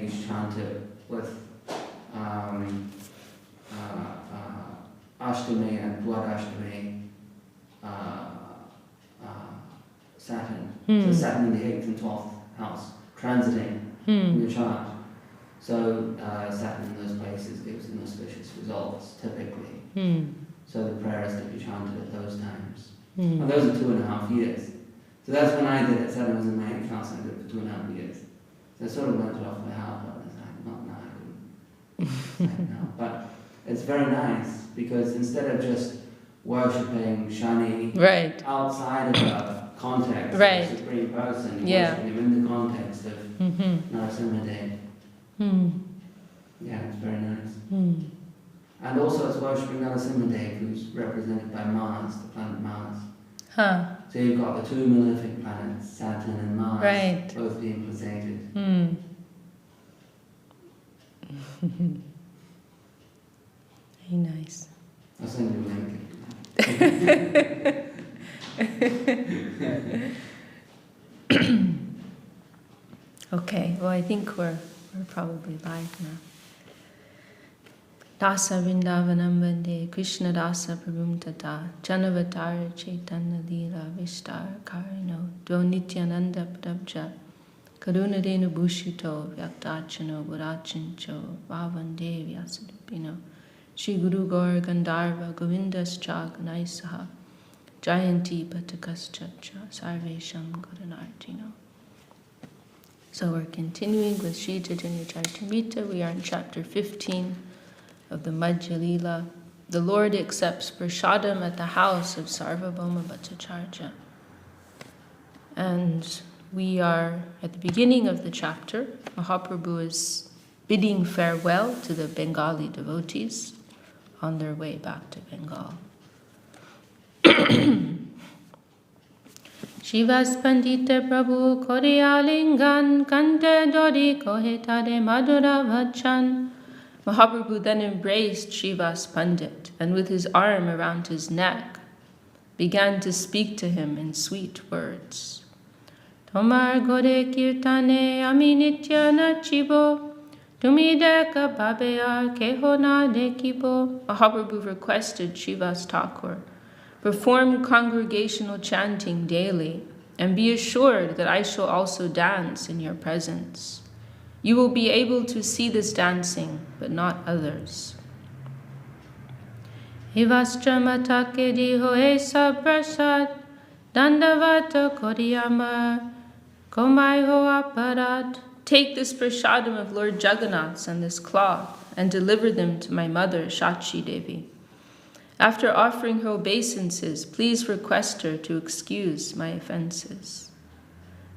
used to chant it with Ashtami and Dwadashtami Saturn. So Saturn in the 8th and 12th house, transiting in your chart. So Saturn in those places gives inauspicious results, typically. So the prayer is to be chanted at those times. And those are 2.5 years. So that's when I did it. Saturn was in my 8th house, and I did it for 2.5 years. So I sort of learned it off by heart, but it's like, not now, I couldn't now. But it's very nice, because instead of just worshipping Shani outside of the context of the Supreme Person, you're worshipping him in the context of Narasimha Dev. Yeah, it's very nice. And also it's worshipping Narasimha Dev, who's represented by Mars, the planet Mars. So you've got the two malefic planets, Saturn and Mars, both being placated. Very nice. I'll send you a link. Okay, well I think we're probably live now. Dasa Vrindavanam Vande Krishna Dasa Prabhum Tata Janavatar Chaitanya Lila Vishtar Karino Dvonityananda Prabja Karunadenu Bhushito Vyaktachano Burachincho Bhavande Vyasadupino Shri Guru Gaur Gandharva Govindas Chaganaisaha Jayanti Patakas Ch.Ch. Sarvesham Gurunartino. So we're continuing with Sri Chaitanya Charitamrita. We are in chapter 15 of the Madhya Lila. The Lord accepts prasadam at the house of Sarvabhauma Bhattacharya. And we are at the beginning of the chapter. Mahaprabhu is bidding farewell to the Bengali devotees on their way back to Bengal. Shivas Pandita Prabhu Korealingan Kante Dori Kohetade Madhura Vachan. Mahaprabhu then embraced Shivas Pandit and with his arm around his neck began to speak to him in sweet words. Tomar Gore Kirtane Aminitya Nachibo Tumideka Babeyar Kehona Dekibo. Mahaprabhu requested Shivas Thakur, perform congregational chanting daily and be assured that I shall also dance in your presence. You will be able to see this dancing, but not others. Hivastra matake diho esa prasad dandavata koriyama komaiho aparad. Take this prasadam of Lord Jagannath's and this cloth and deliver them to my mother Ch.Ch. Devi. After offering her obeisances, please request her to excuse my offenses.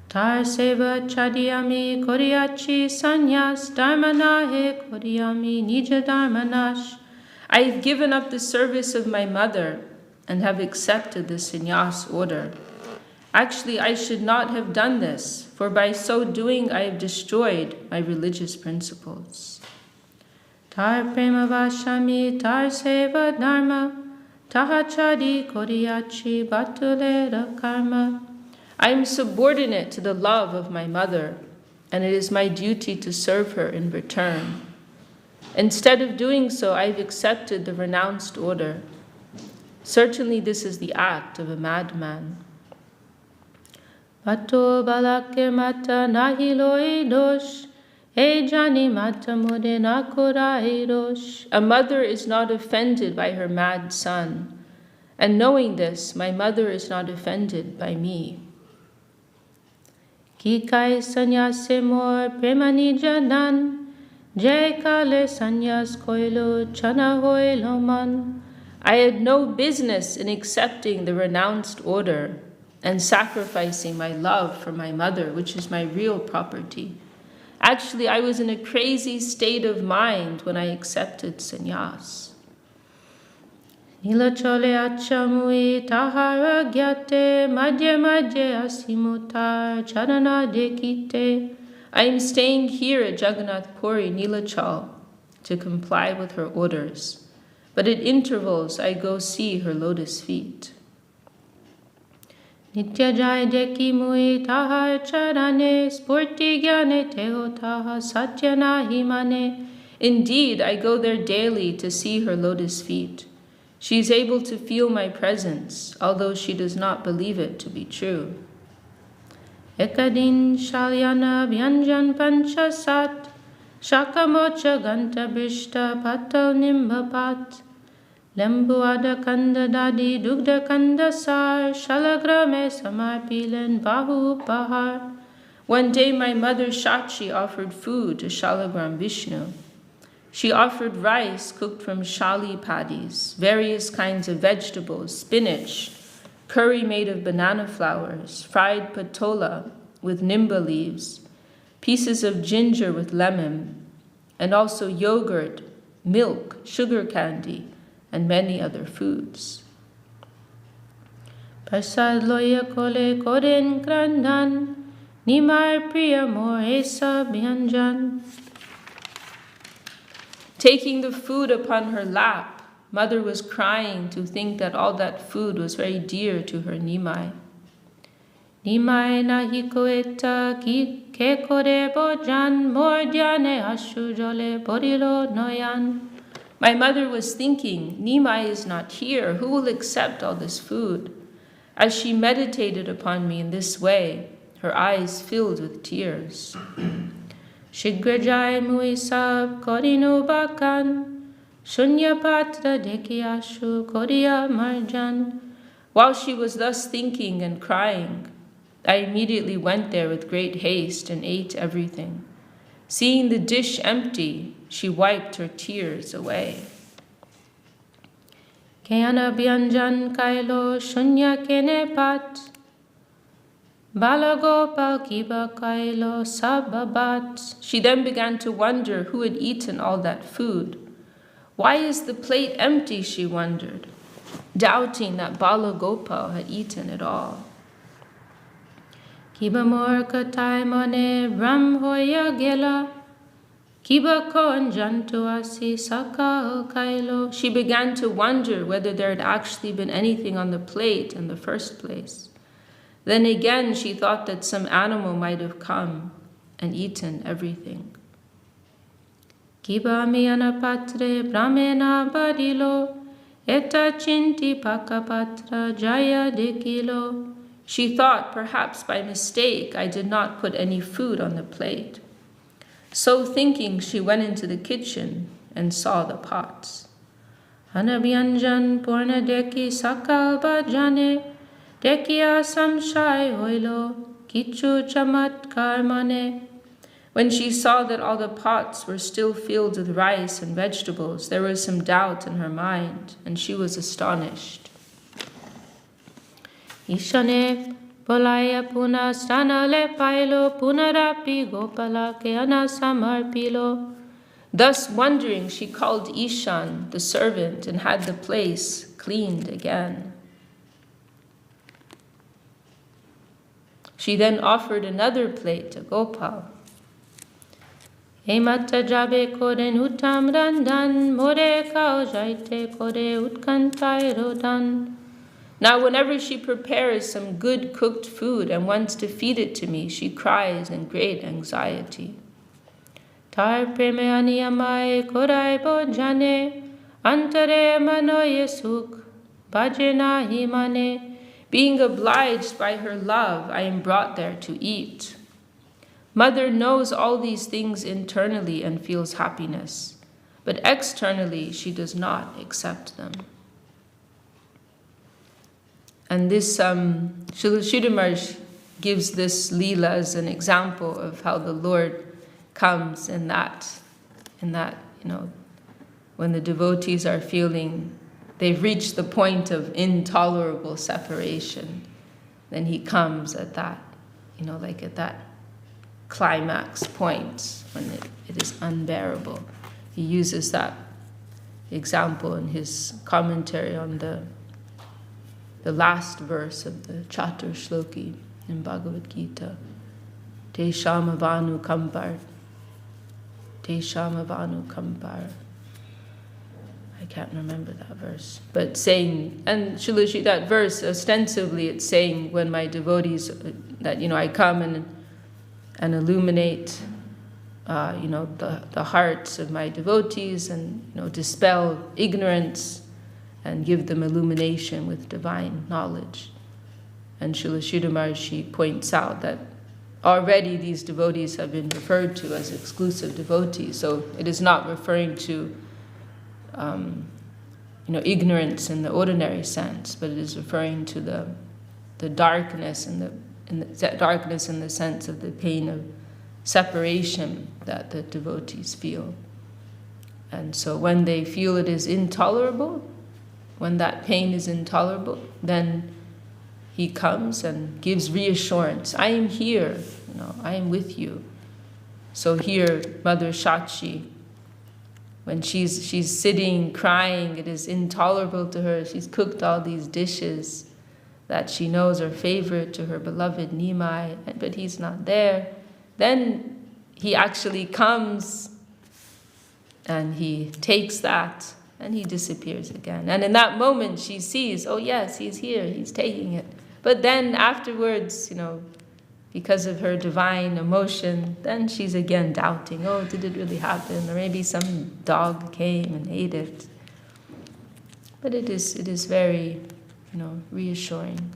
Tar seva chadiyami koriyachi sanyas dharmanahe koriyami nija dharmanash. I have given up the service of my mother and have accepted the sannyas order. Actually, I should not have done this, for by so doing I have destroyed my religious principles. Tar prema vashami tar seva dharma tahachadi koriyachi batulera karma. I am subordinate to the love of my mother, and it is my duty to serve her in return. Instead of doing so, I have accepted the renounced order. Certainly this is the act of a madman. Vato balake mata nahiloi dosh. A mother is not offended by her mad son, and knowing this, my mother is not offended by me. Kikai sanyase mor premani janan, jai kale sanyas koilo chana hoilo man. I had no business in accepting the renounced order and sacrificing my love for my mother, which is my real property. Actually, I was in a crazy state of mind when I accepted sannyas. Nilachole achamui tahara gyate madhya madhya asimutar charana dekite. I am staying here at Jagannath Puri, Nilachal, to comply with her orders, but at intervals I go see her lotus feet. Nityajai deki mui taha charane, spurti gyane teho taha satyana himane. Indeed, I go there daily to see her lotus feet. She is able to feel my presence, although she does not believe it to be true. Ekadin shalyana vyanjan panchasat, shakamocha ganta brishta patal nimbapat. Lembuada kanda dadi dugda kanda sar, shalagrame samarpilen bahu pahar. One day my mother Ch.Ch. offered food to Shalagram Vishnu. She offered rice cooked from shali paddies, various kinds of vegetables, spinach, curry made of banana flowers, fried patola with nimba leaves, pieces of ginger with lemon, and also yogurt, milk, sugar candy, and many other foods. Prasad loya kole koren krandan, nimar priya mor esa bhyanjan. Taking the food upon her lap, mother was crying to think that all that food was very dear to her Nimai. Nimai nahi koeta ki ke kore bojan mordyane ashu jole borilo noyan. My mother was thinking, Nimai is not here. Who will accept all this food? As she meditated upon me in this way, her eyes filled with tears. Shigrajai muisab korinu bakan, shunya patra dekiashu koriya marjan. While she was thus thinking and crying, I immediately went there with great haste and ate everything. Seeing the dish empty, she wiped her tears away. Kayana byanjan kailo shunya kene pat, balagopal kiba kailo sababat. She then began to wonder who had eaten all that food. Why is the plate empty, she wondered, doubting that Balagopal had eaten it all. Kiba morka taimane brahmhoya gela, kiba kon jantuasi saka kailo. She began to wonder whether there had actually been anything on the plate in the first place. Then again she thought that some animal might have come and eaten everything. Kiba miyana patre brahmena badilo, eta chinti pakapatra jaya dekilo. She thought, perhaps by mistake, I did not put any food on the plate. So thinking, she went into the kitchen and saw the pots. Hanabhyanjan purna deki sakal bhajane, dekiya samshai hoilo, kichu chamatkar mane. When she saw that all the pots were still filled with rice and vegetables, there was some doubt in her mind, and she was astonished. Ishane polaya puna stanale pailo punarapi gopala keana samarpilo. Thus wondering, she called Ishan, the servant, and had the place cleaned again. She then offered another plate to Gopal. Emata jabe koren utam randan, more kao jaite kore utkantai rodan. Now whenever she prepares some good cooked food and wants to feed it to me, she cries in great anxiety. Tar preme aniyamai korai bojane, antare manoye suk, bhajena himane. Being obliged by her love, I am brought there to eat. Mother knows all these things internally and feels happiness, but externally she does not accept them. And this Srila Sridhar gives this Leela as an example of how the Lord comes in that, when the devotees are feeling they've reached the point of intolerable separation, then he comes at that, like at that climax point when it is unbearable. He uses that example in his commentary on the last verse of the Chatur Shloki in Bhagavad Gita. Te shamavanu kampar. Te shamavanu kampar. I can't remember that verse, but saying, and Srila that verse, ostensibly it's saying when my devotees, that, I come and illuminate, the hearts of my devotees and, dispel ignorance and give them illumination with divine knowledge. And Srila Sridhar Maharshi points out that already these devotees have been referred to as exclusive devotees, so it is not referring to ignorance in the ordinary sense, but it is referring to the darkness in the darkness in the sense of the pain of separation that the devotees feel. And so when they feel it is intolerable, when that pain is intolerable, then he comes and gives reassurance. I am here, I am with you. So here, Mother Ch.Ch, when she's sitting crying, it is intolerable to her. She's cooked all these dishes that she knows are favorite to her beloved Nimai, but he's not there. Then he actually comes and he takes that and he disappears again. And in that moment she sees, oh yes, he's here, he's taking it. But then afterwards, because of her divine emotion, then she's again doubting, oh, did it really happen? Or maybe some dog came and ate it. But it is very, reassuring.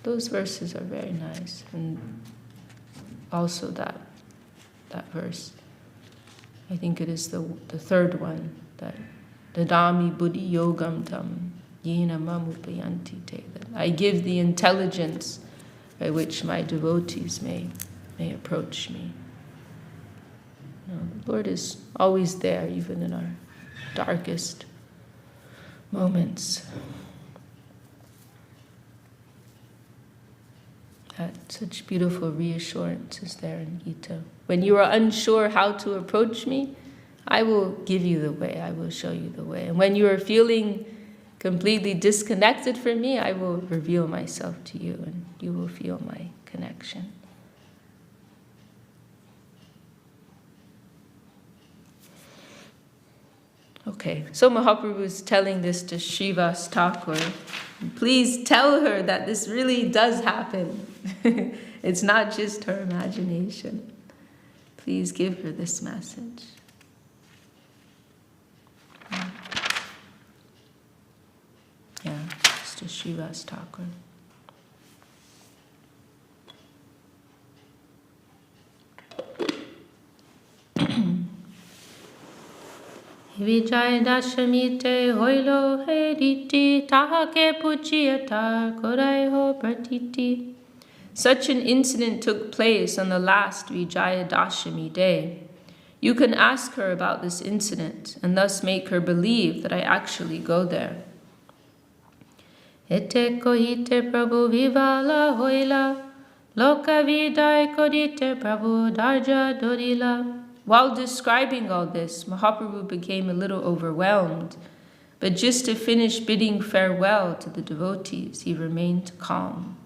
Those verses are very nice. And also that verse, I think it is the third one, that Dadami buddhi yogam tam yena mamupayanti te, that I give the intelligence by which my devotees may approach me. The Lord is always there, even in our darkest moments. That such beautiful reassurance is there in Gita. When you are unsure how to approach me, I will give you the way, I will show you the way. And when you are feeling completely disconnected from me, I will reveal myself to you and you will feel my connection. Okay, so Mahaprabhu is telling this to Srivas Thakur. Please tell her that this really does happen. It's not just her imagination. Please give her this message. Yeah, it's to Srivas Thakur. Vijay Dashami te hoilo he riti tahake puchiyata korai ho pratiti. Such an incident took place on the last Vijaya Dashami day. You can ask her about this incident and thus make her believe that I actually go there. Ete kohite Prabhu vivala hoila, loka vidai kodite Prabhu darja dorila. While describing all this, Mahaprabhu became a little overwhelmed, but just to finish bidding farewell to the devotees, he remained calm.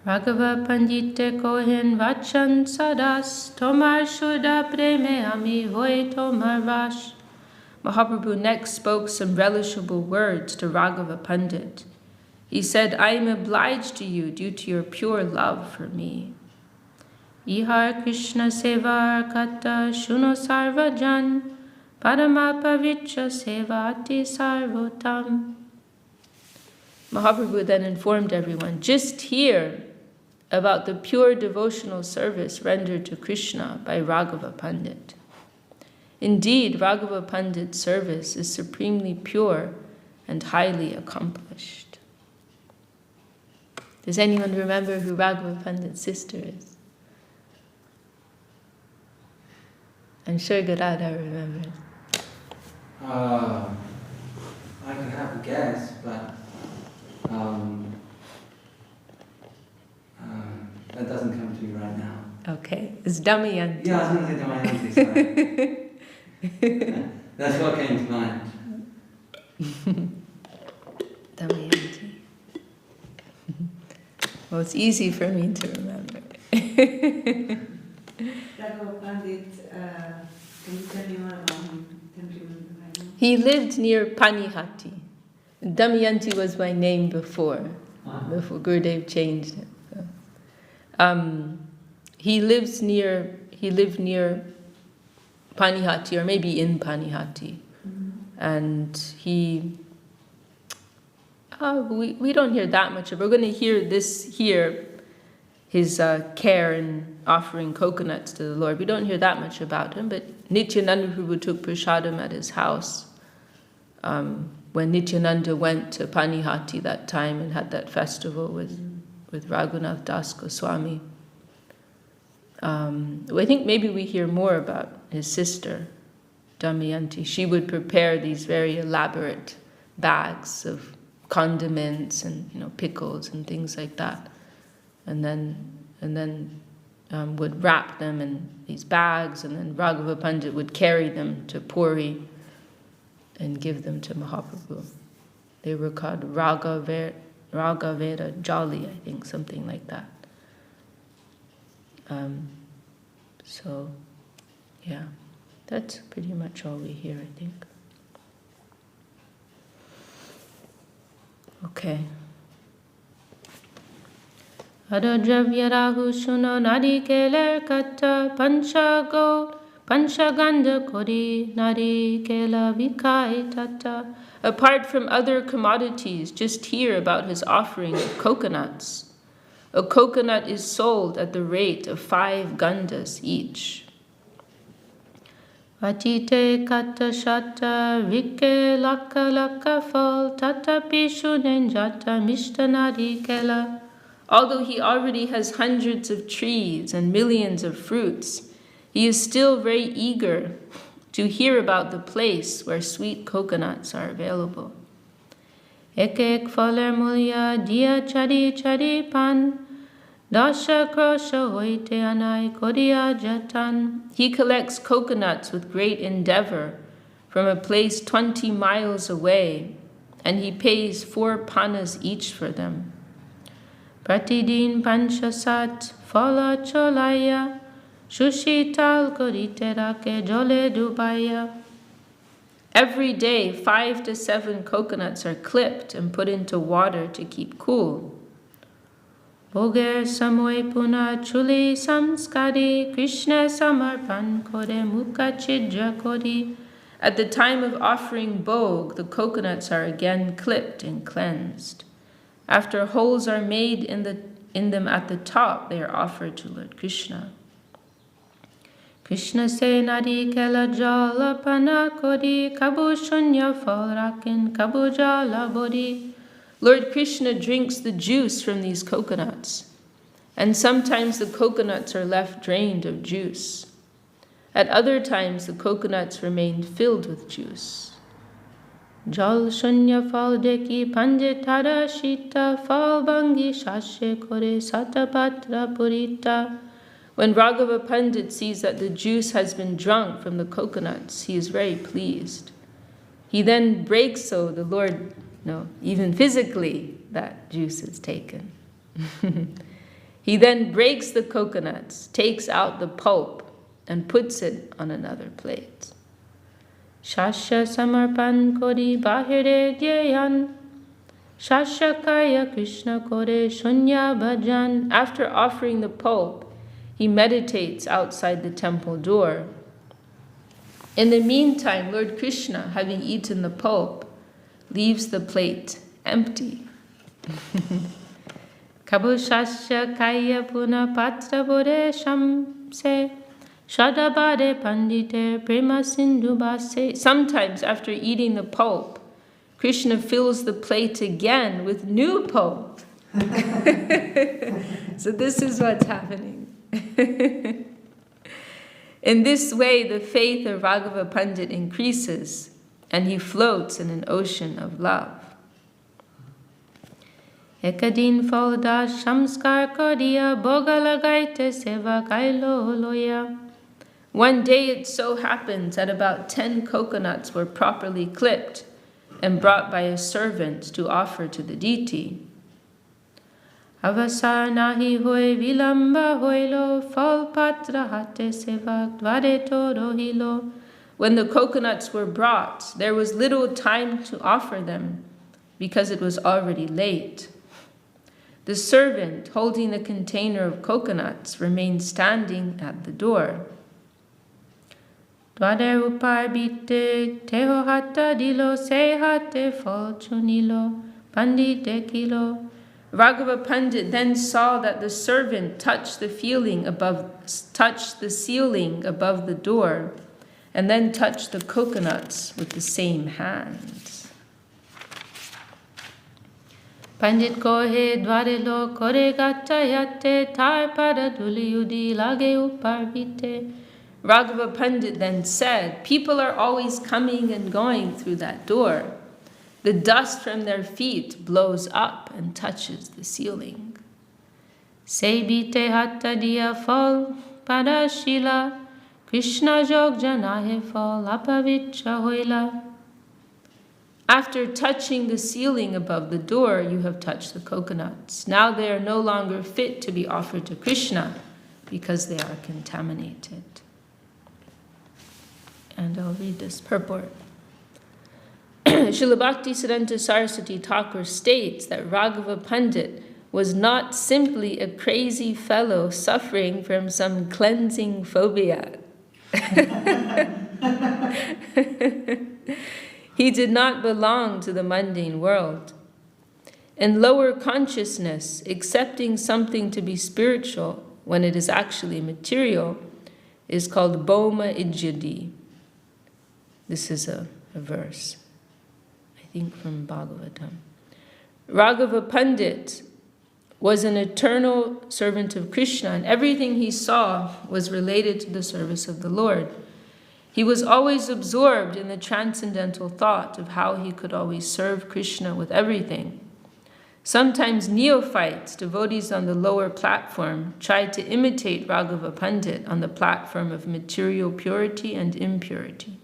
Raghava Pandite Kohen Vachan Sadas Tomar Shuddha Preme Ami Hoy Tomar Vash. Mahaprabhu next spoke some relishable words to Raghava Pandit. He said, I am obliged to you due to your pure love for me. Ihar Krishna Sevar Kata Shuno Sarvajan Parama Pavitra Sevati Sarvotam. Mahaprabhu then informed everyone, just hear about the pure devotional service rendered to Krishna by Raghava Pandit. Indeed, Raghava Pandit's service is supremely pure and highly accomplished. Does anyone remember who Raghava Pandit's sister is? I'm sure Gadadhar remembers. I could have a guess, but that doesn't come to me right now. Okay, it's Damayanti. Yeah, I was going to say Damayanti, sorry. That's what came to mind. Damayanti. Well, it's easy for me to remember. Raghava Pandit Can you tell me more about him? He lived near Panihati. Damayanti was my name before Gurudev changed it. So. He lived near Panihati, or maybe in Panihati. And we don't hear that much of it. We're going to hear this here, his care in offering coconuts to the Lord. We don't hear that much about him, but Nityananda Prabhu took prasadam at his house when Nityananda went to Panihati that time and had that festival with Raghunath Das Goswami. I think maybe we hear more about his sister, Damayanti. She would prepare these very elaborate bags of condiments and pickles and things like that, and then would wrap them in these bags, and then Raghava Pandit would carry them to Puri and give them to Mahaprabhu. They were called Raghaveda Jali, I think, something like that. So, yeah, that's pretty much all we hear, I think. Okay. Adadravya Shuno Nadi Keler Kata Panchago Panchaganda Kori Nadi Kela Vikai Tata. Apart from other commodities, just hear about his offering of coconuts. A coconut is sold at the rate of 5 gandas each. Vatite kata shata vike laka laka fal tata pishu nenjata mishtanadi kela. Although he already has hundreds of trees and millions of fruits, he is still very eager to hear about the place where sweet coconuts are available. Ek faler mulya dia chadi chadi pan, dasha krosha hoite anai kodia jatan. He collects coconuts with great endeavor from a place 20 miles away, and he pays 4 panas each for them. Pratidin panchasat phala cholaya, shushital koriterake jole dubaya. Every day, 5 to 7 coconuts are clipped and put into water to keep cool. Boger samoy puna chuli samskari, Krishna samarpan kore mukha chidra kori. At the time of offering bhog, the coconuts are again clipped and cleansed. After holes are made in them at the top, they are offered to Lord Krishna. Krishna se nadi kela jala pana kodi, kabu shunya fal rakin kabu jala bodhi. Lord Krishna drinks the juice from these coconuts, and sometimes the coconuts are left drained of juice. At other times, the coconuts remain filled with juice. Jal shunya fal deki panditada shita fal bangi shashe kore satapatra purita. When Raghava Pandit sees that the juice has been drunk from the coconuts, he is very pleased. He then breaks so the Lord, even physically, that juice is taken. He then breaks the coconuts, takes out the pulp, and puts it on another plate. Shasha samarpan kori bahire dhyayan, shasha kaya Krishna kore shunya bhajan. After offering the pulp, he meditates outside the temple door. In the meantime, Lord Krishna, having eaten the pulp, leaves the plate empty. Kabushasya kaya puna patra bore shamse, shadabade pandite prema sindhu base. Sometimes, after eating the pulp, Krishna fills the plate again with new pulp. So this is what's happening. In this way, the faith of Raghava Pandit increases, and he floats in an ocean of love. Ekadin falda shamskar kodiya bogalagaite seva kailo loya. One day it so happens that about 10 coconuts were properly clipped and brought by a servant to offer to the deity. Avasar nahi hoy vilamba hoilo fal patra hate seva dvare to rohilo. when the coconuts were brought, there was little time to offer them, because it was already late. The servant holding the container of coconuts remained standing at the door. Dwade uparbite teho hatta dilo se hatte folchunilo pandite kilo. Raghava Pandit then saw that the servant touched the ceiling above the door, and then touched the coconuts with the same hands. Pandit kohe dwarelo kore gatayate tar pada duliyudi lage uparbite. Raghava Pandit then said, people are always coming and going through that door. The dust from their feet blows up and touches the ceiling. Sebite hatta dia fol padashila Krishna jog janahe fol apavicha hoila. After touching the ceiling above the door, you have touched the coconuts. Now they are no longer fit to be offered to Krishna because they are contaminated. And I'll read this purport. Srila Bhakti Siddhanta Saraswati Thakur states that Raghava Pandit was not simply a crazy fellow suffering from some cleansing phobia. He did not belong to the mundane world. In lower consciousness, accepting something to be spiritual when it is actually material is called Boma Ijyadi. This is a verse, I think from Bhagavatam. Raghava Pandit was an eternal servant of Krishna, and everything he saw was related to the service of the Lord. He was always absorbed in the transcendental thought of how he could always serve Krishna with everything. Sometimes neophytes, devotees on the lower platform, tried to imitate Raghava Pandit on the platform of material purity and impurity.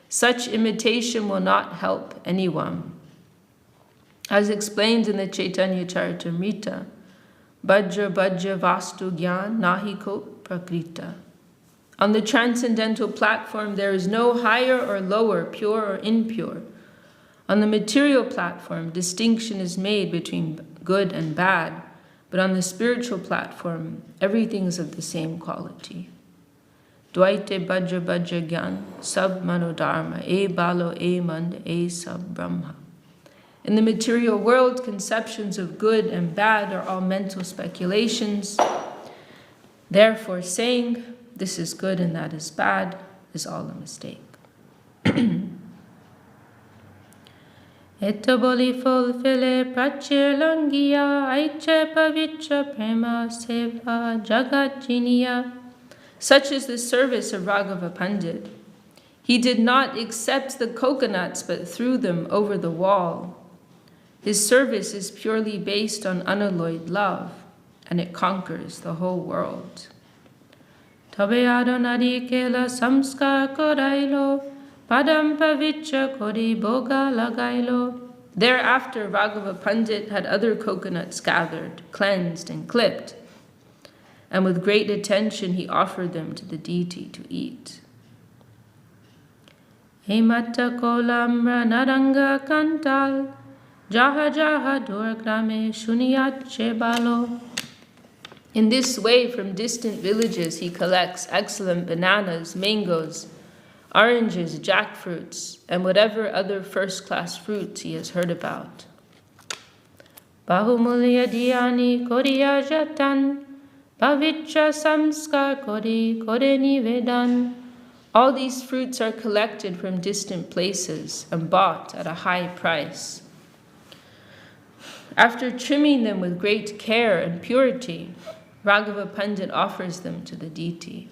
Such imitation will not help anyone. As explained in the Chaitanya Charitamrita, Bhajra Bhajra Vastu Gyan Nahiko Prakrita. On the transcendental platform, there is no higher or lower, pure or impure. On the material platform, distinction is made between good and bad, but on the spiritual platform, everything is of the same quality. Dvaite Bhajra Bhajra Gyan, Sab Manodharma, E Balo, E Mand, E Sab Brahma. In the material world, conceptions of good and bad are all mental speculations. Therefore, saying this is good and that is bad is all a mistake. Etaboli fulfille prachir langia, aiche pavitra prema seva jagat. Such is the service of Raghava Pandit. He did not accept the coconuts but threw them over the wall. His service is purely based on unalloyed love, and it conquers the whole world. Tabe adonari kela samskar korailo, padam pavitra kori boga lagailo. Thereafter, Raghava Pandit had other coconuts gathered, cleansed, and clipped, and with great attention he offered them to the deity to eat. Hemata kolamra naranga kantal, jaha jaha durgrame shuniyat balo. In this way, from distant villages, he collects excellent bananas, mangoes, oranges, jackfruits, and whatever other first-class fruits he has heard about. Bahumulya dhyani koriya jatan, pavitra samskar kori nivedan. All these fruits are collected from distant places and bought at a high price. After trimming them with great care and purity, Raghava Pandit offers them to the deity.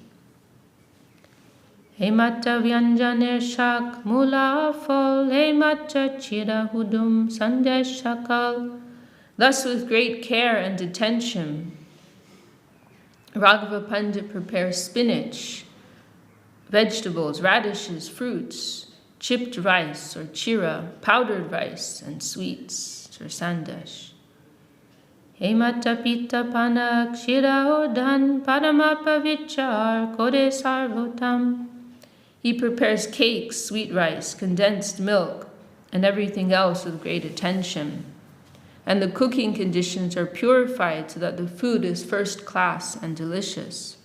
Hemata vyanjaner shak mula fol, hemata chira hudum sanjay shakal. Thus, with great care and attention, Raghava Pandit prepares spinach, vegetables, radishes, fruits, chipped rice or chira, powdered rice, and sweets or sandesh. Hemata pita pana kshira odhan paramapa vichar kore sarvotam. He prepares cakes, sweet rice, condensed milk, and everything else with great attention. And the cooking conditions are purified so that the food is first class and delicious.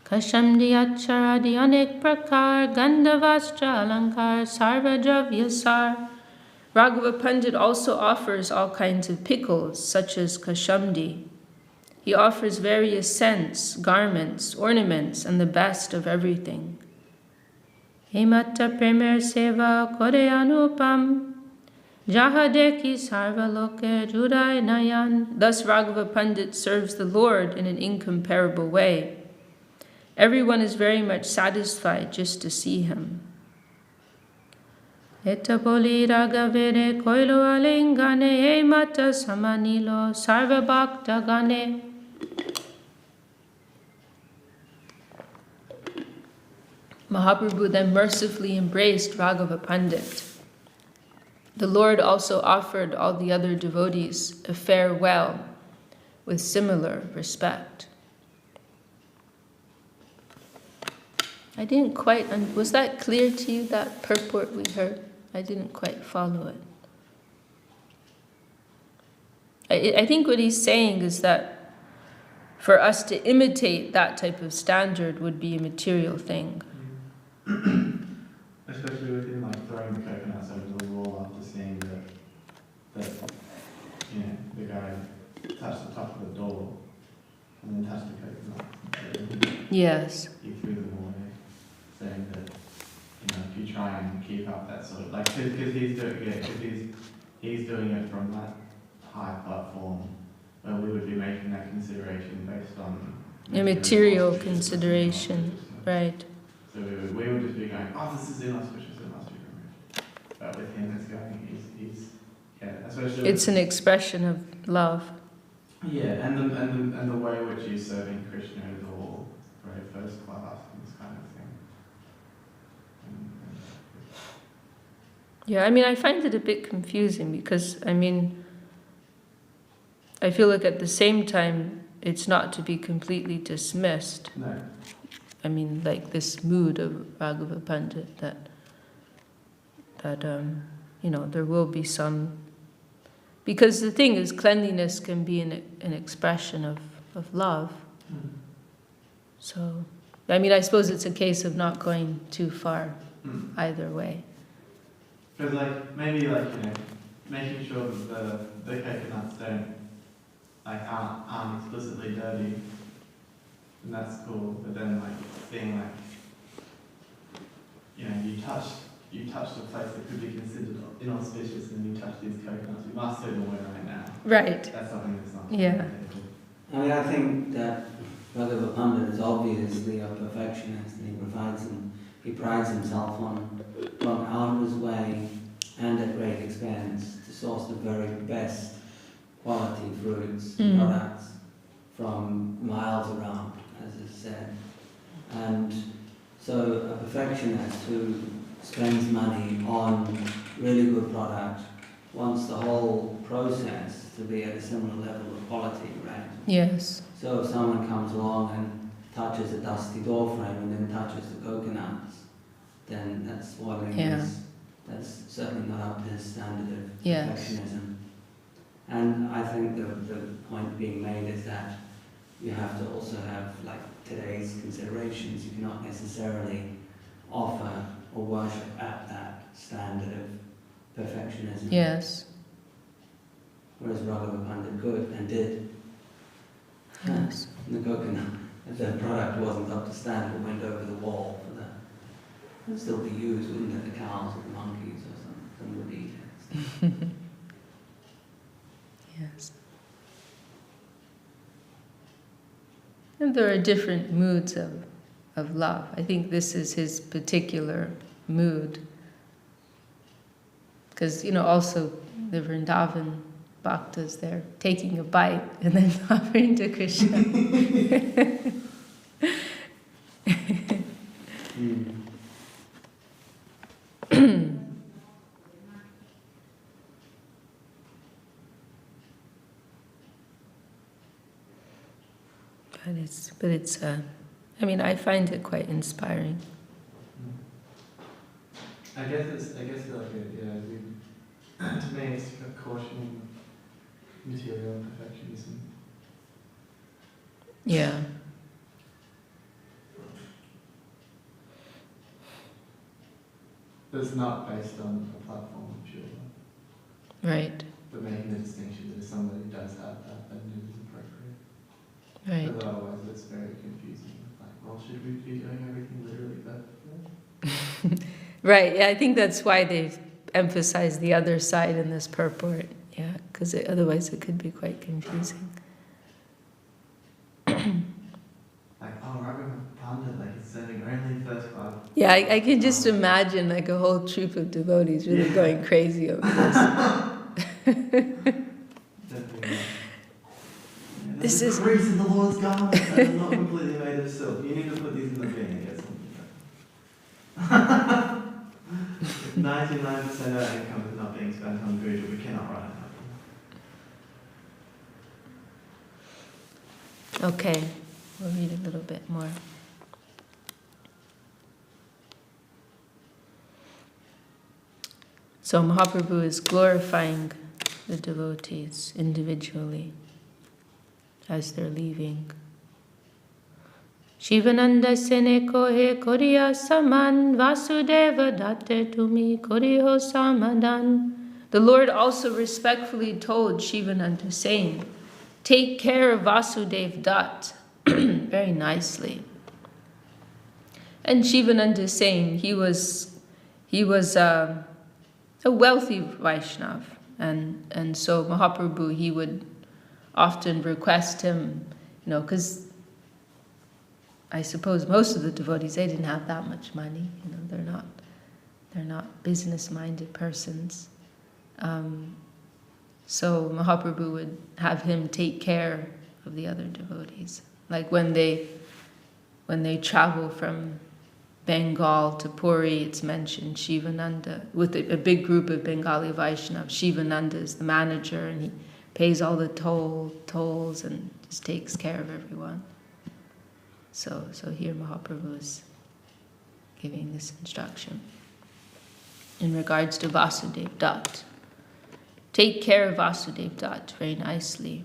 Kashamdi acharadi anek prakar, gandhavastra alankar, sarva dravyasar. Raghava Pandit also offers all kinds of pickles, such as kashamdi. He offers various scents, garments, ornaments, and the best of everything. Hemata premer seva kore anupam, jahadeki sarvaloke jurai nayan. Thus Raghava Pandit serves the Lord in an incomparable way. Everyone is very much satisfied just to see him. Etapoli ragavere koilo alingane hemata samanilo sarva bhakta gane. Mahaprabhu then mercifully embraced Raghava Pandit. The Lord also offered all the other devotees a farewell with similar respect. I didn't quite, was that clear to you, that purport we heard? I didn't quite follow it. I think what he's saying is that for us to imitate that type of standard would be a material thing. Especially with him like throwing the coconuts over the wall after seeing that the guy touched the top of the door and then touched the coconuts. Yes. He threw them away, saying that if you try and keep up that sort of because he's doing it from that high platform where we would be making that consideration based on a material consideration, right? So we would just be going, oh, this is inauspicious, it must be removed. But with him, it's going, he's especially. It's an expression of love. Yeah, and the way which he's serving Krishna is all very first class and this kind of thing. Yeah, I find it a bit confusing because, I feel like at the same time, it's not to be completely dismissed. No. Like this mood of Raghava Pandit that there will be some, because the thing is, cleanliness can be an expression of love. So, I suppose it's a case of not going too far either way. Because making sure that the coconuts aren't explicitly dirty, and that's cool. But then seeing you touched a place that could be considered inauspicious, and you touch these coconuts, you must throw them away right now. Right. That's something that's not. Yeah. I think that Raghava Pandit is obviously a perfectionist, and he prides himself on going out of his way and at great expense to source the very best quality fruits and products from miles around, as is said. And so a perfectionist who spends money on really good product wants the whole process to be at a similar level of quality, right? Yes. So if someone comes along and touches a dusty door frame and then touches the coconuts, then that's spoiling his. That's certainly not up to his standard of perfectionism. And I think the point being made is that you have to also have today's considerations. You cannot necessarily offer or worship at that standard of perfectionism. Yes. Whereas Raghava Pandit could and did. Yes. And the coconut, if the product wasn't up to standard, it went over the wall for that. It would still be used, wouldn't it? The cows or the monkeys or something would eat it. Yes. And there are different moods of love. I think this is his particular mood. Because, also the Vrindavan bhaktas, they're taking a bite and then offering to Krishna. But it's I mean, I find it quite inspiring. I guess like to me it's a cautioning material perfectionism. Yeah. But it's not based on a platform of pure love. Right. But making the distinction that if somebody does have that, then it is appropriate. Right. But otherwise it's very confusing. Like, well, should we be doing everything literally perfectly? Right, yeah, I think that's why they've emphasized the other side in this purport. Yeah, because otherwise it could be quite confusing. Like, oh, Raghunath Pandit, like it's serving only first class. Yeah, I can just imagine like a whole troop of devotees really going crazy over this. Definitely. This is grease in the Lord's garment that is not completely made of silk. You need to put these in the bin and get something. 99% of our income is not being spent on food, we cannot run it. Okay, we'll read a little bit more. So Mahaprabhu is glorifying the devotees individually as they're leaving. Shivananda sene kohe koriya saman vasudeva datte tumi koriho samadan. The Lord also respectfully told Shivananda, saying, take care of Vasudev Dutt. Very nicely. And Shivananda is saying he was a wealthy Vaishnav, and so Mahaprabhu, he would often request him, because I suppose most of the devotees, they didn't have that much money. They're not business-minded persons. So Mahaprabhu would have him take care of the other devotees. Like when they travel from Bengal to Puri, it's mentioned Shivananda, with a big group of Bengali Vaishnavas. Shivananda is the manager, and he pays all the tolls and just takes care of everyone. So here Mahaprabhu is giving this instruction in regards to Vasudev Dutt. Take care of Vasudev Dutt very nicely.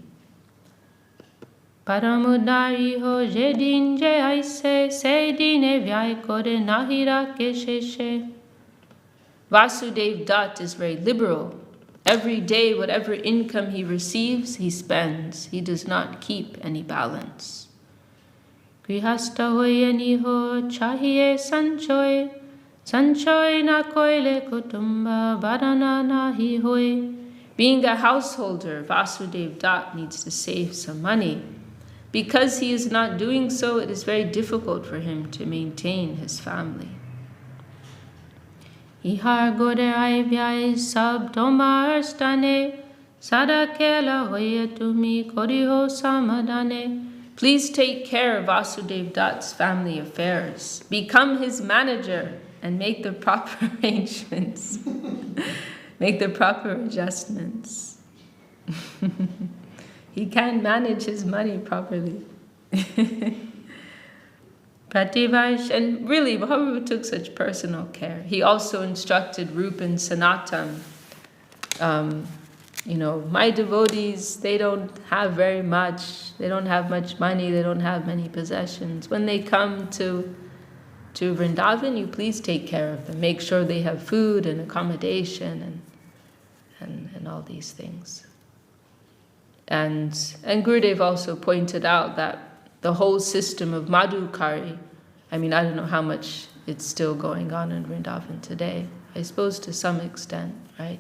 Paramudari ho jedin je aise se dine vyai kore nahira ke Ch.Ch. Vasudev Dutt is very liberal. Every day, whatever income he receives, he spends. He does not keep any balance. Grihasta hoyeni ho chahiye sanchoy na koile kutumba barana nahi hoy. Being a householder, Vasudev Dutt needs to save some money. Because he is not doing so, it is very difficult for him to maintain his family. Ihar gore aivyai sab tomar stane sadakela hoye tumi koriho samadane. Please take care of Vasudev Dutt's family affairs. Become his manager and make the proper arrangements. Make the proper adjustments. He can't manage his money properly. Prativash, and really, Mahaprabhu took such personal care. He also instructed Rupa and Sanatan. My devotees, they don't have very much. They don't have much money. They don't have many possessions. When they come to Vrindavan, you please take care of them. Make sure they have food and accommodation and all these things. And Gurudev also pointed out that the whole system of Madhukari, I don't know how much it's still going on in Vrindavan today. I suppose to some extent, right?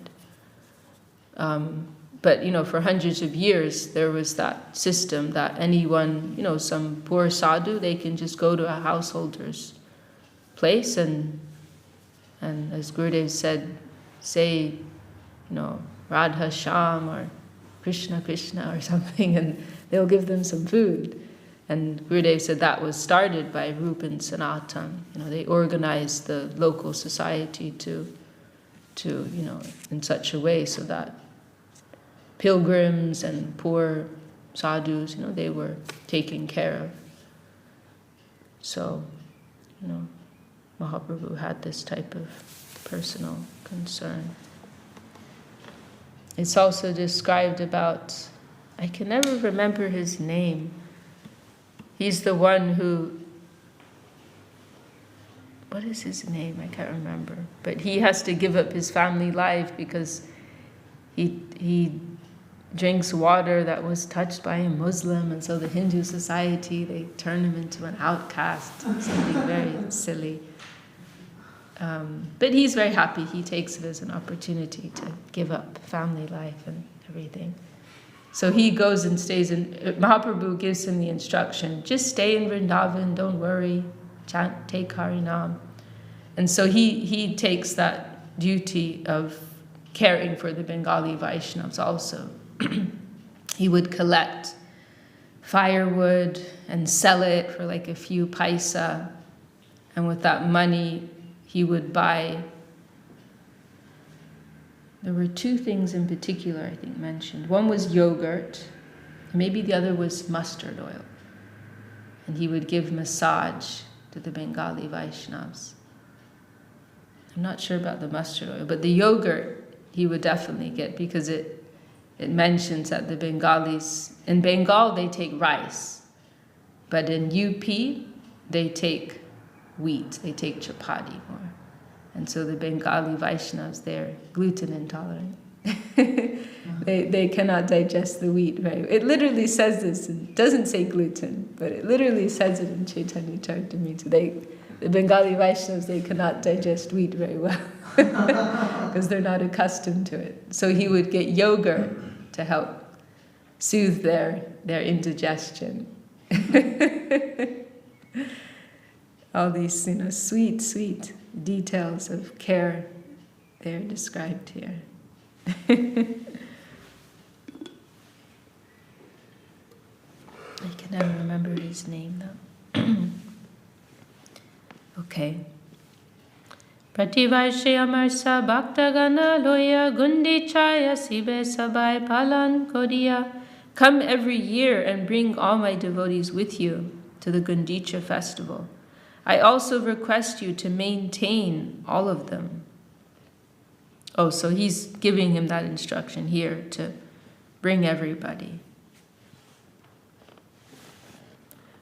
But for hundreds of years, there was that system that anyone, some poor sadhu, they can just go to a householder's place and as Gurudev said, say, Radha Sham or Krishna Krishna or something, and they'll give them some food. And Gurudev said that was started by Rupa and Sanatan. They organized the local society to in such a way so that pilgrims and poor sadhus, they were taken care of. So, Mahaprabhu had this type of personal concern. It's also described about, I can never remember his name. He's the one who, what is his name? I can't remember. But he has to give up his family life because he drinks water that was touched by a Muslim, and so the Hindu society, they turn him into an outcast, something very silly. But he's very happy. He takes it as an opportunity to give up family life and everything. So he goes and stays in, Mahaprabhu gives him the instruction, just stay in Vrindavan, don't worry, chant, take Harinam. And so he takes that duty of caring for the Bengali Vaishnavas also. He would collect firewood and sell it for like a few paisa, and with that money he would buy, there were two things in particular I think mentioned. One was yogurt, maybe the other was mustard oil, and he would give massage to the Bengali Vaishnavas. I'm not sure about the mustard oil, but the yogurt he would definitely get, because it mentions that the Bengalis, in Bengal they take rice, but in UP they take wheat, they take chapati more. And so the Bengali Vaishnavas, they're gluten intolerant. They cannot digest the wheat very well. It literally says this, it doesn't say gluten, but it literally says it in Chaitanya Charitamrita. The Bengali Vaishnavas, they cannot digest wheat very well because they're not accustomed to it. So he would get yogurt to help soothe their indigestion. All these, sweet details of care, they're described here. I can never remember his name though. Okay. Prativashyamarsa bhaktagana loya gundichaya sibe sabai palan kodiya. Come every year and bring all my devotees with you to the Gundicha festival. I also request you to maintain all of them. Oh, so he's giving him that instruction here to bring everybody.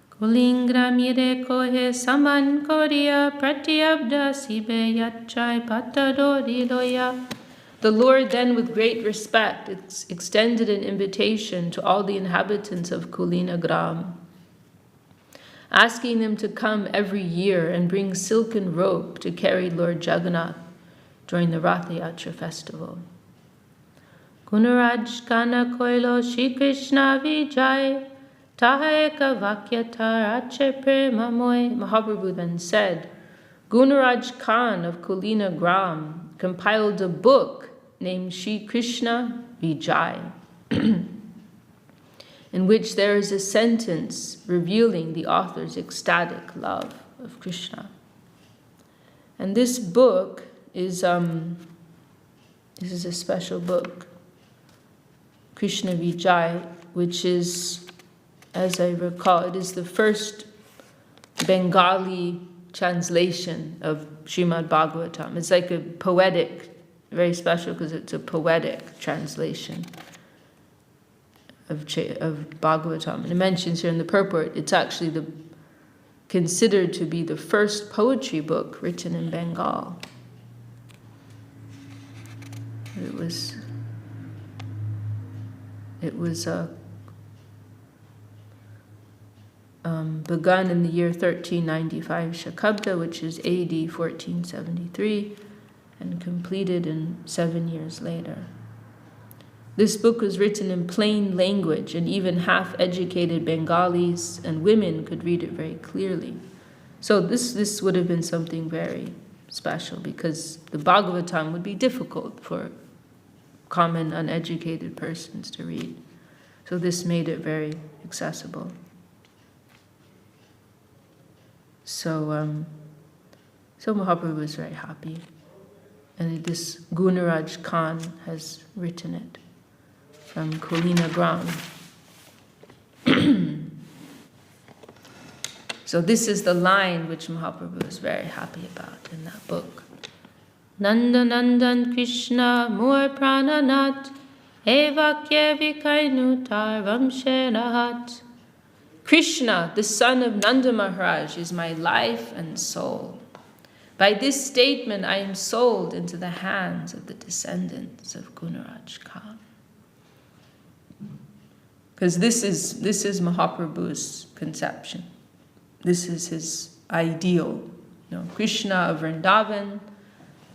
Kulingra mire kohe saman koriya pratyabda sibe yachai patadori loya. The Lord then, with great respect, extended an invitation to all the inhabitants of Kulina Gram, asking them to come every year and bring silken rope to carry Lord Jagannath during the Rath Yatra festival. Gunaraj kana koilo Shri Krishna vijay taheka vakyata rache premamoy. Mahaprabhu then said, Gunaraj Khan of Kulina Gram compiled a book named Shri Krishna Vijay, in which there is a sentence revealing the author's ecstatic love of Krishna. And this book is, this is a special book, Krishna Vijay, which is, as I recall, it is the first Bengali translation of Srimad Bhagavatam. It's like a poetic, very special because it's a poetic translation of Bhagavatam. And it mentions here in the purport, it's actually considered to be the first poetry book written in Bengal. It was begun in the year 1395 Shakabda, which is AD 1473, and completed in 7 years later. This book was written in plain language, and even half-educated Bengalis and women could read it very clearly. So this would have been something very special, because the Bhagavatam would be difficult for common uneducated persons to read. So this made it very accessible. So Mahaprabhu was very happy, and this Gunaraj Khan has written it from Kulina Gram. So this is the line which Mahaprabhu is very happy about in that book. Nanda Nandan Krishna Mur Prananat Evakya Vikainu Tarvamshe Rahat. Krishna, the son of Nanda Maharaj, is my life and soul. By this statement, I am sold into the hands of the descendants of Gunaraj Khan. Because this is Mahaprabhu's conception. This is his ideal. Krishna of Vrindavan,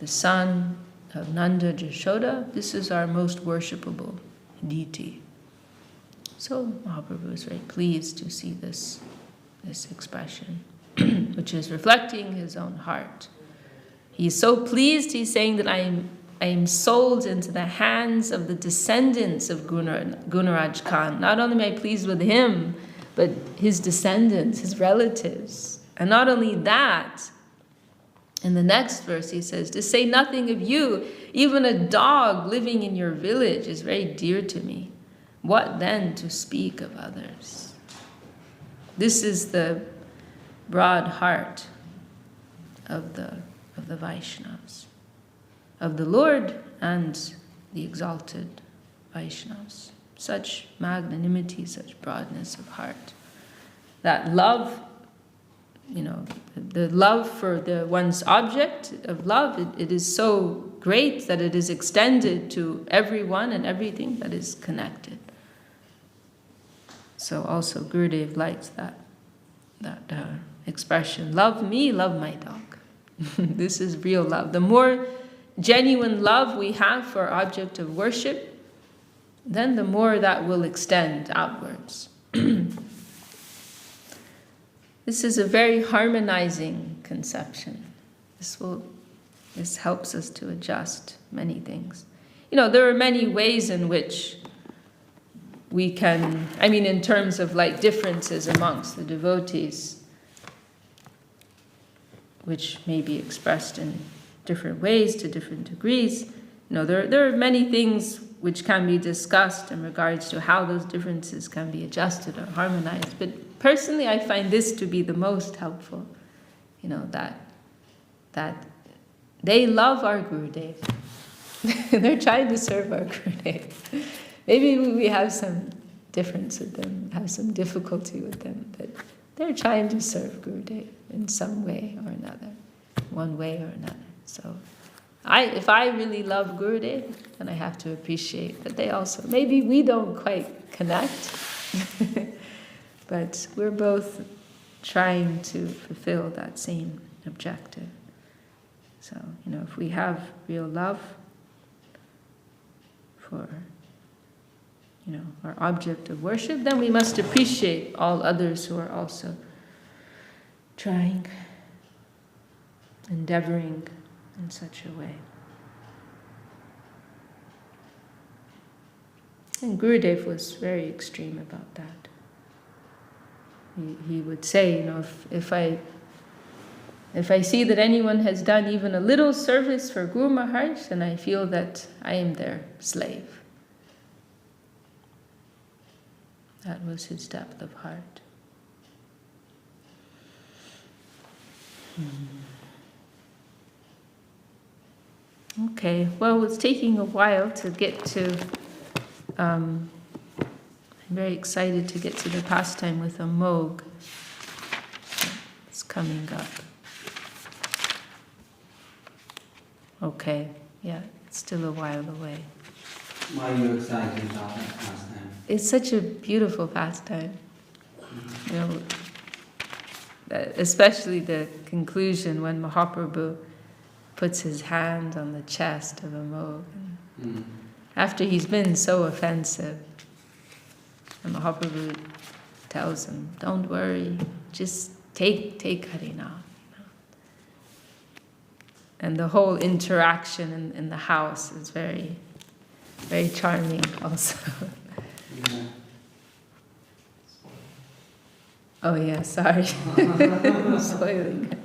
the son of Nanda Jashoda, this is our most worshipable deity. So Mahaprabhu is very pleased to see this expression, which is reflecting his own heart. He's so pleased, he's saying that I am sold into the hands of the descendants of Gunaraj Khan. Not only am I pleased with him, but his descendants, his relatives. And not only that, in the next verse he says, to say nothing of you, even a dog living in your village is very dear to me. What then to speak of others? This is the broad heart of the Vaishnavas, of the Lord and the exalted Vaishnavas. Such magnanimity, such broadness of heart. That love, the love for one's object of love, it is so great that it is extended to everyone and everything that is connected. So also Gurudev likes that expression, love me, love my dog. This is real love. The more genuine love we have for our object of worship, then the more that will extend outwards. This is a very harmonizing conception. This helps us to adjust many things. There are many ways in which we can, in terms of differences amongst the devotees, which may be expressed in different ways to different degrees. There are many things which can be discussed in regards to how those differences can be adjusted or harmonized. But personally, I find this to be the most helpful. That they love our Gurudev. They're trying to serve our Gurudev. Maybe we have some difference with them, have some difficulty with them, but they're trying to serve Gurudev in some way or another, one way or another. So if I really love Gurudev, then I have to appreciate that they also, maybe we don't quite connect, but we're both trying to fulfill that same objective. So, if we have real love for, our object of worship, then we must appreciate all others who are also trying, endeavoring in such a way. And Gurudev was very extreme about that. He would say, if I see that anyone has done even a little service for Guru Maharaj, then I feel that I am their slave. That was his depth of heart. Okay, well, it's taking a while to get to... I'm very excited to get to the pastime with Amog. It's coming up. Okay, yeah, it's still a while away. Why are you excited about that pastime? It's such a beautiful pastime. Especially the conclusion when Mahaprabhu puts his hand on the chest of Amog. After he's been so offensive, and Mahaprabhu tells him, don't worry, just take Harinam. And the whole interaction in the house is very, very charming also. Yeah. Oh yeah, sorry. Spoiling it.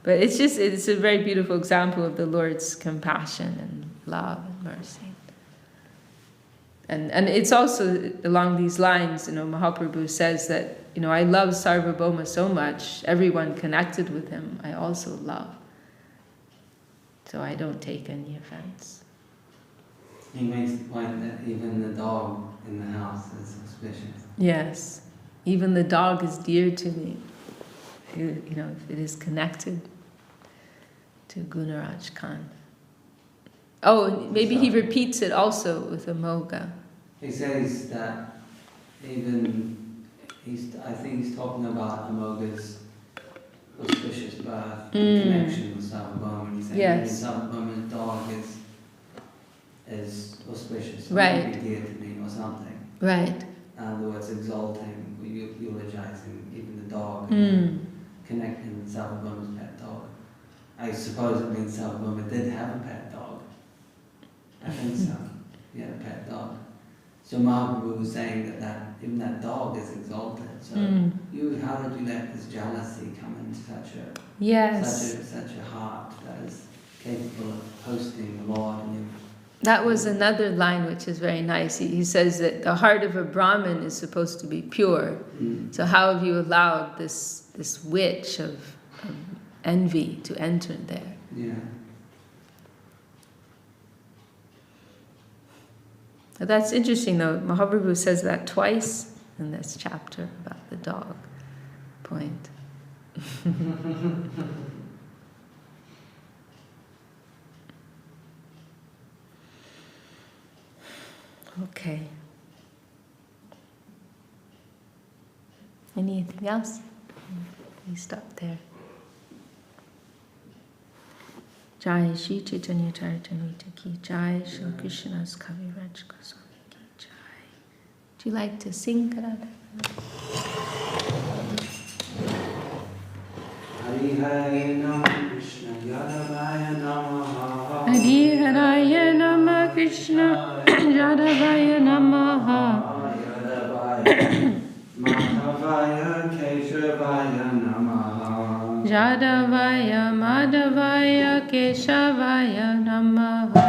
But it's a very beautiful example of the Lord's compassion and love and mercy. And it's also along these lines, Mahaprabhu says that, I love Sarvabhauma so much, everyone connected with him, I also love. So I don't take any offense. He makes the point that even the dog in the house is auspicious. Yes, even the dog is dear to me, if it is connected to Gunaraj Khan. Oh, maybe he repeats it also with Amoga. He says that I think he's talking about Amoga's auspicious birth, connection with Sarvabhauma. He's saying Yes. Sarvabhauma's dog is auspicious, Right. maybe dear to me or something. Right. In other words, exalting, eulogizing even the dog, connecting with Sarvabhauma's pet dog. I suppose it means Sarvabhauma did have a pet dog. I think so. He had a pet dog. So Mahaprabhu was saying that even that dog is exalted. So how did you let this jealousy come into such a heart that is capable of hosting the Lord? That was another line which is very nice. He says that the heart of a Brahmin is supposed to be pure. So how have you allowed this witch of envy to enter there? Yeah. That's interesting though. Mahaprabhu says that twice in this chapter about the dog point. Okay. Anything else? We stop there. Jai Shri Chaitanya Charitamrita ki Jai, Shri Krishna's Kaviraj Goswami ki Jai. Do you like to sing, Radha? Hari Hari Nama Krishna Yadavaya Namaha. Hari Haraya Nama Krishna Yadavaya Namaha. Madhavaya Keshavaya Namaha. Yadavaya Madhavaya Keshavaya Namaha.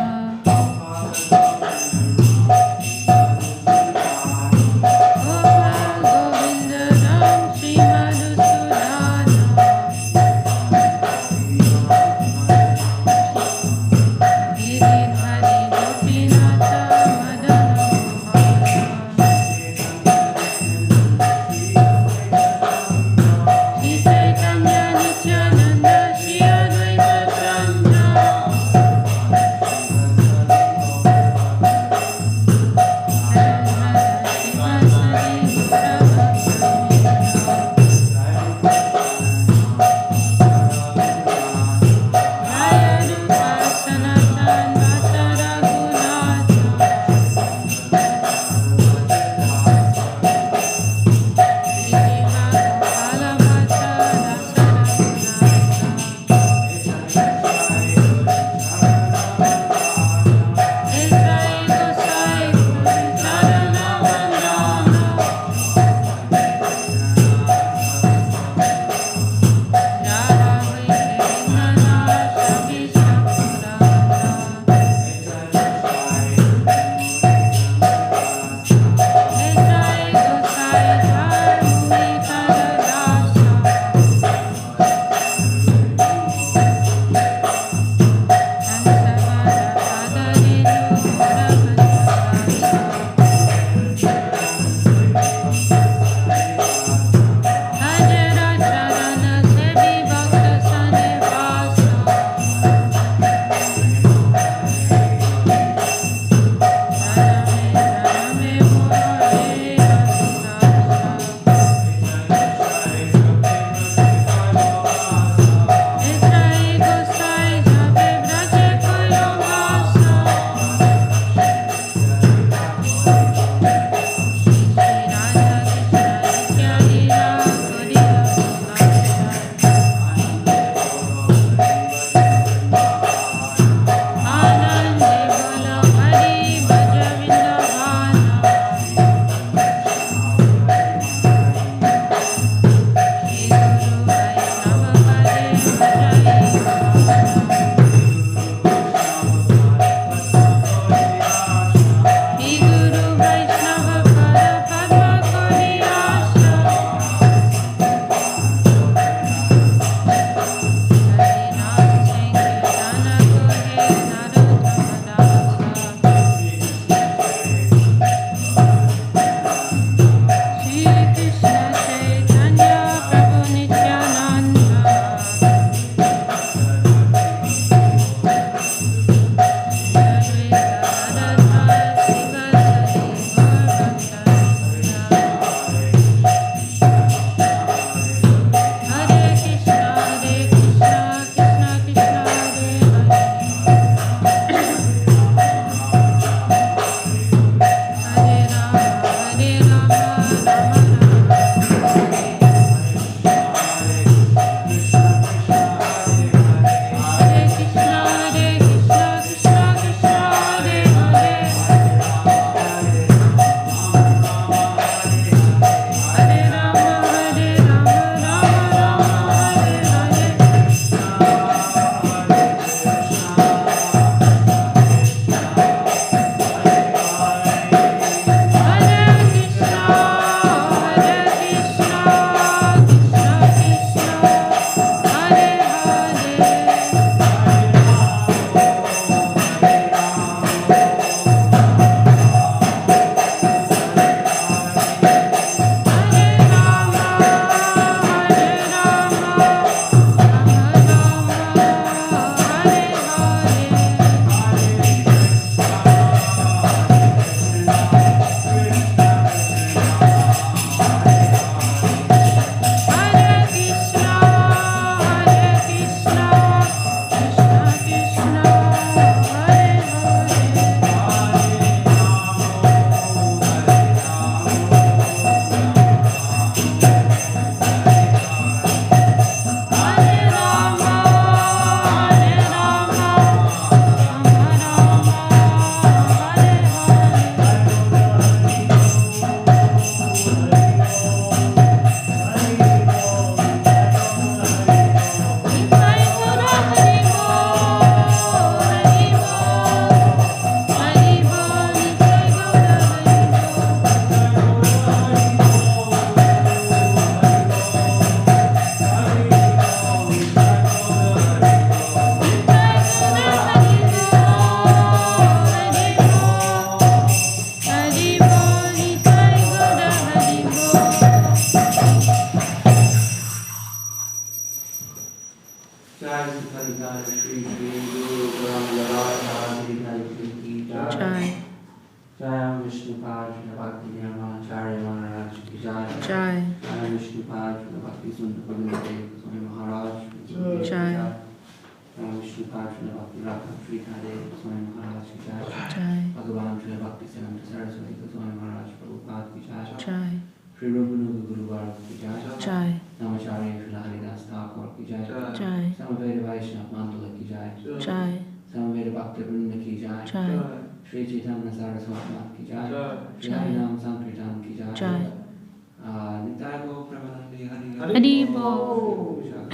Jai Shri Shri Guru Parampara Ki Jai Jai Vishnupad Bhakti Acharya Maharaj Ki Jai Jai Jai Vishnupad Bhakti Sundar Govindadev Swami Maharaj Ki Jai Jai Vishnupad Bhakti Rakha Sri Dev Swami Maharaj Ki Jai Jai Bhagavan Shri Bhakti Siddhanta Saraswati Swami Maharaj Prabhupada Ki Jai Jai Shri Rupanuga Guru Varga Ki Jai Jai Namacharya Shri Haridas Thakur Ki Jai Jai Samaveda Vaishnava Mandala Ki Jai Jai Samaveda Bhakti Vrinda Ki Jai Jai Shri Chaitanya Saraswati Mat Ki Jai Shri Jai Harinam Sankirtan Ki Jai Jai Nitai Go Premanandi Hari Hari Bol. Vishakha